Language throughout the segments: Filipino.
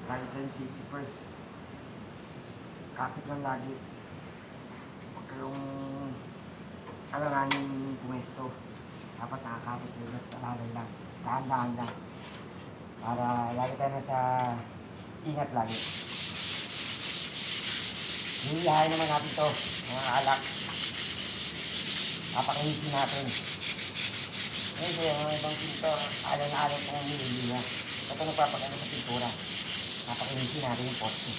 Lagi tayong safety first. Kapit lang lagi. Huwag kayong alanganin pumesto. Dapat nakakapit kayo sa bagay lang. Dahan-dahan lang. Para lagi tayo na sa ingat lagi. Hihihayin naman natin to, mga alak. Papakinisin natin. Ngayon yung mga ibang pinto, alang-alang kung humihili na. Ito nagpapagano sa pintura. Papakinisin natin yung poste.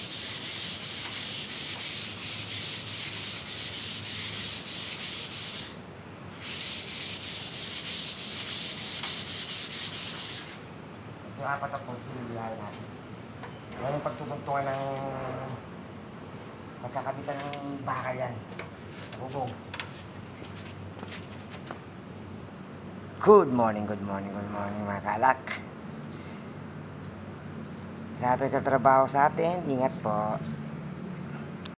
Yung apat na poste, hihihayin natin. Ngayon yung pagtutungtungan ng pagkakabitan ng bakal yan. Bubong. Good morning mga kalak. Sa ating katrabaho sa atin, ingat po.